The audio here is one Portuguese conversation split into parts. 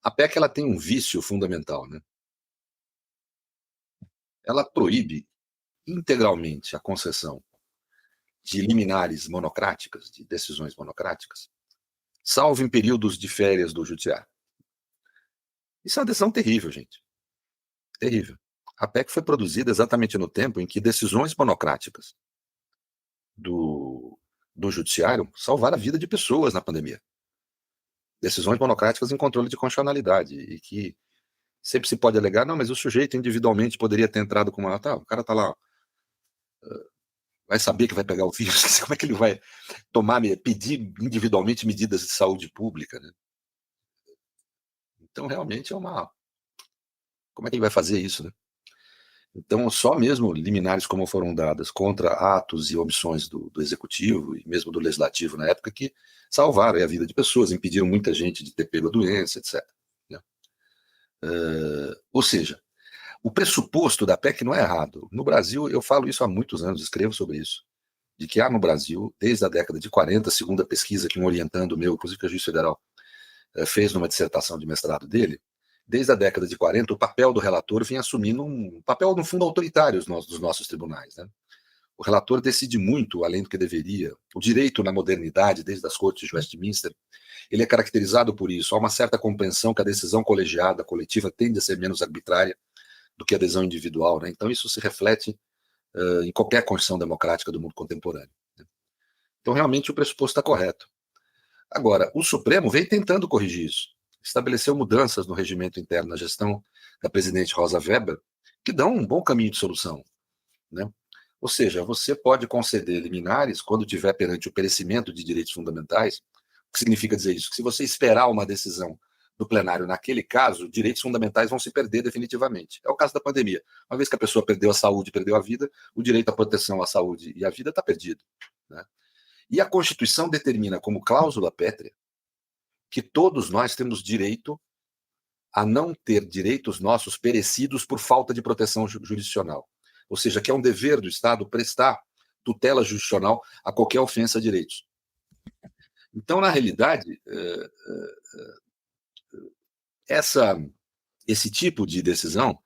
A PEC ela tem um vício fundamental, né? Ela proíbe integralmente a concessão de liminares monocráticas, de decisões monocráticas, salvo em períodos de férias do judiciário. Isso é uma decisão terrível, gente. Terrível. A PEC foi produzida exatamente no tempo em que decisões monocráticas do judiciário salvaram a vida de pessoas na pandemia. Decisões monocráticas em controle de constitucionalidade, e que sempre se pode alegar, não, mas o sujeito individualmente poderia ter entrado com uma... Tá, o cara tá lá, vai saber que vai pegar o vírus, como é que ele vai pedir individualmente medidas de saúde pública, né? Então, realmente é uma... Como é que ele vai fazer isso, né? Então, só mesmo liminares como foram dadas contra atos e omissões do Executivo e mesmo do Legislativo na época que salvaram a vida de pessoas, impediram muita gente de ter pego a doença, etc. Né? Ou seja, o pressuposto da PEC não é errado. No Brasil, eu falo isso há muitos anos, escrevo sobre isso, de que há no Brasil, desde a década de 40, segundo a pesquisa que um orientando meu, inclusive que a Juiz Federal fez numa dissertação de mestrado dele, desde a década de 40, o papel do relator vinha assumindo um papel, no fundo, autoritário dos nossos tribunais. Né? O relator decide muito, além do que deveria. O direito na modernidade, desde as cortes de Westminster, ele é caracterizado por isso. Há uma certa compreensão que a decisão colegiada, coletiva, tende a ser menos arbitrária do que a adesão individual. Né? Então, isso se reflete em qualquer constituição democrática do mundo contemporâneo. Né? Então, realmente, o pressuposto está correto. Agora, o Supremo vem tentando corrigir isso. Estabeleceu mudanças no regimento interno na gestão da presidente Rosa Weber, que dão um bom caminho de solução. Né? Ou seja, você pode conceder liminares quando tiver perante o perecimento de direitos fundamentais. O que significa dizer isso? Que se você esperar uma decisão do plenário naquele caso, direitos fundamentais vão se perder definitivamente. É o caso da pandemia. Uma vez que a pessoa perdeu a saúde, perdeu a vida, o direito à proteção à saúde e à vida está perdido. Né? E a Constituição determina como cláusula pétrea que todos nós temos direito a não ter direitos nossos perecidos por falta de proteção jurisdicional. Ou seja, que é um dever do Estado prestar tutela jurisdicional a qualquer ofensa a direitos. Então, na realidade, esse tipo de decisão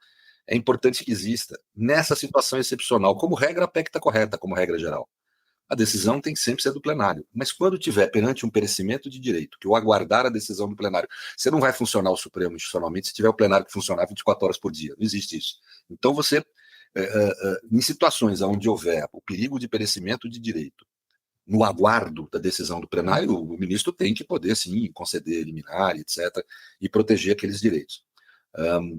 é importante que exista nessa situação excepcional. Como regra, a PEC está correta, como regra geral. A decisão tem que sempre ser do plenário. Mas quando tiver perante um perecimento de direito, que o aguardar a decisão do plenário, você não vai funcionar o Supremo institucionalmente se tiver o plenário que funcionar 24 horas por dia. Não existe isso. Então você, em situações onde houver o perigo de perecimento de direito, no aguardo da decisão do plenário, o ministro tem que poder, sim, conceder liminar, etc., e proteger aqueles direitos.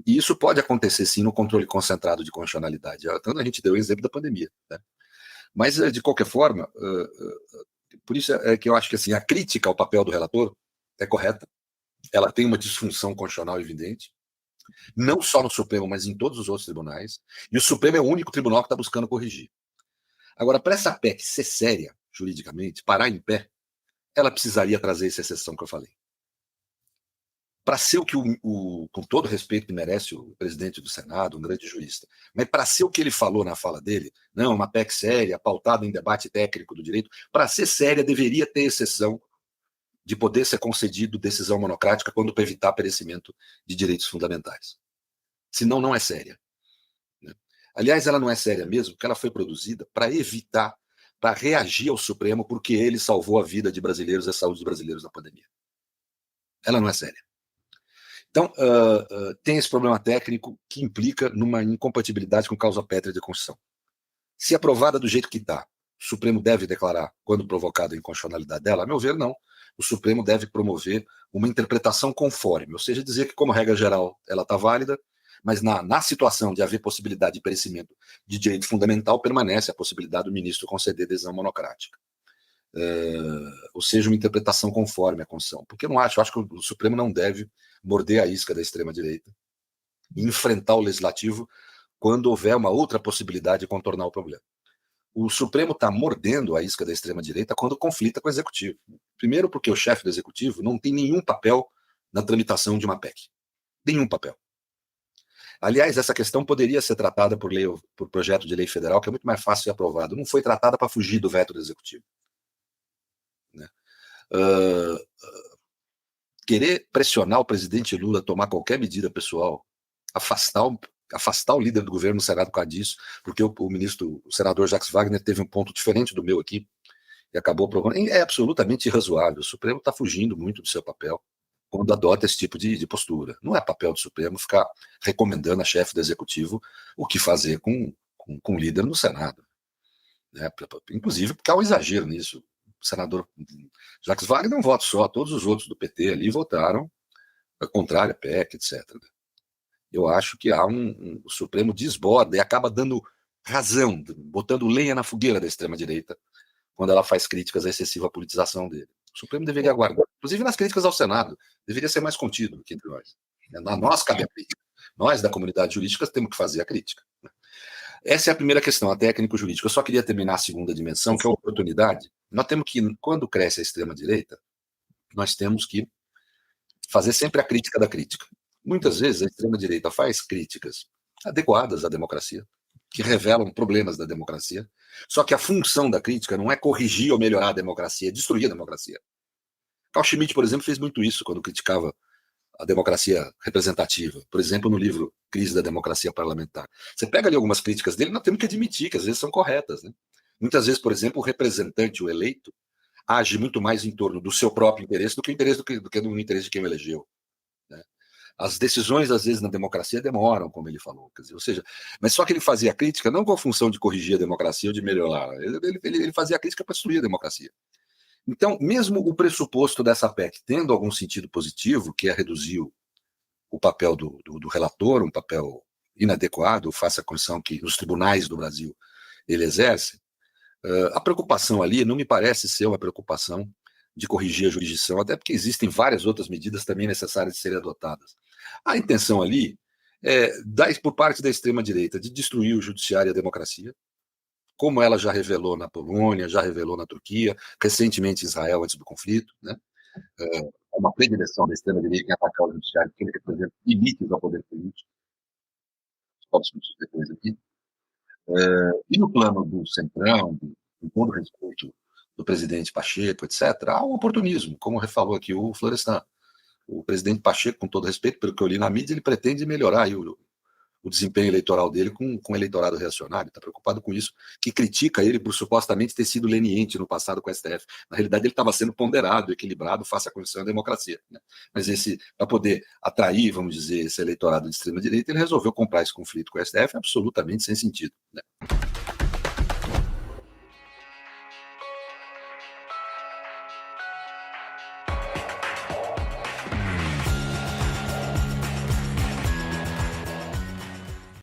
E isso pode acontecer, sim, no controle concentrado de constitucionalidade. Tanto a gente deu o exemplo da pandemia, né? Mas, de qualquer forma, por isso é que eu acho que assim, a crítica ao papel do relator é correta. Ela tem uma disfunção constitucional evidente, não só no Supremo, mas em todos os outros tribunais. E o Supremo é o único tribunal que está buscando corrigir. Agora, para essa PEC ser séria, juridicamente, parar em pé, ela precisaria trazer essa exceção que eu falei. Para ser o que, com todo respeito que merece o presidente do Senado, um grande jurista, mas para ser o que ele falou na fala dele, não, uma PEC séria, pautada em debate técnico do direito, para ser séria deveria ter exceção de poder ser concedido decisão monocrática quando para evitar perecimento de direitos fundamentais. Senão não é séria. Né? Aliás, ela não é séria mesmo, porque ela foi produzida para evitar, para reagir ao Supremo, porque ele salvou a vida de brasileiros e a saúde de brasileiros na pandemia. Ela não é séria. Então, tem esse problema técnico que implica numa incompatibilidade com causa pétrea de Constituição. Se aprovada do jeito que está, o Supremo deve declarar quando provocada a inconstitucionalidade dela? A meu ver, não. O Supremo deve promover uma interpretação conforme, ou seja, dizer que, como regra geral, ela está válida, mas na situação de haver possibilidade de perecimento de direito fundamental, permanece a possibilidade do ministro conceder decisão monocrática. Ou seja, uma interpretação conforme a Constituição. Porque eu acho que o Supremo não deve morder a isca da extrema-direita e enfrentar o legislativo quando houver uma outra possibilidade de contornar o problema. O Supremo está mordendo a isca da extrema-direita quando conflita com o Executivo. Primeiro porque o chefe do Executivo não tem nenhum papel na tramitação de uma PEC. Nenhum papel. Aliás, essa questão poderia ser tratada por projeto de lei federal, que é muito mais fácil de ser aprovado. Não foi tratada para fugir do veto do Executivo. Né? querer pressionar o presidente Lula a tomar qualquer medida pessoal, afastar o líder do governo no Senado por causa disso, porque o senador Jacques Wagner teve um ponto diferente do meu aqui, e acabou aprovando. É absolutamente irrazoável. O Supremo está fugindo muito do seu papel quando adota esse tipo de postura. Não é papel do Supremo ficar recomendando a chefe do Executivo o que fazer com o líder no Senado. Né? Inclusive porque há um exagero nisso. O senador Jacques Wagner é um voto só, todos os outros do PT ali votaram contrário à PEC, etc. Eu acho que o Supremo desborda e acaba dando razão, botando lenha na fogueira da extrema-direita, quando ela faz críticas à excessiva politização dele. O Supremo deveria aguardar, inclusive nas críticas ao Senado, deveria ser mais contido do que entre nós. A nós cabe a crítica. Nós, da comunidade jurídica, temos que fazer a crítica. Essa é a primeira questão, a técnico-jurídica. Eu só queria terminar a segunda dimensão, que é a oportunidade. Nós temos que, quando cresce a extrema-direita, nós temos que fazer sempre a crítica da crítica. Muitas vezes a extrema-direita faz críticas adequadas à democracia, que revelam problemas da democracia, só que a função da crítica não é corrigir ou melhorar a democracia, é destruir a democracia. Carl Schmitt, por exemplo, fez muito isso quando criticava a democracia representativa. Por exemplo, no livro Crise da Democracia Parlamentar. Você pega ali algumas críticas dele, nós temos que admitir que às vezes são corretas. Né? Muitas vezes, por exemplo, o representante, o eleito, age muito mais em torno do seu próprio interesse do que no interesse de quem o elegeu. Né? As decisões, às vezes, na democracia demoram, como ele falou. Quer dizer, ou seja, mas só que ele fazia a crítica não com a função de corrigir a democracia ou de melhorar. Ele fazia a crítica para destruir a democracia. Então, mesmo o pressuposto dessa PEC tendo algum sentido positivo, que é reduzir o papel do relator, um papel inadequado, face à condição que os tribunais do Brasil ele exerce, a preocupação ali não me parece ser uma preocupação de corrigir a jurisdição, até porque existem várias outras medidas também necessárias de serem adotadas. A intenção ali é, por parte da extrema-direita, de destruir o judiciário e a democracia, como ela já revelou na Polônia, já revelou na Turquia, recentemente em Israel, antes do conflito. Né? Uma predileção da extrema-direita em atacar o judiciário, que ele quer fazer limites ao poder político. Posso discutir depois aqui. E no plano do Centrão, com todo respeito do presidente Pacheco, etc., há um oportunismo, como falou aqui o Florestan. O presidente Pacheco, com todo respeito, pelo que eu li na mídia, ele pretende melhorar aí o desempenho eleitoral dele com o eleitorado reacionário, está preocupado com isso, que critica ele por supostamente ter sido leniente no passado com o STF. Na realidade, ele estava sendo ponderado, equilibrado, face à condição da democracia. Né? Mas para poder atrair, vamos dizer, esse eleitorado de extrema-direita, ele resolveu comprar esse conflito com o STF absolutamente sem sentido. Né?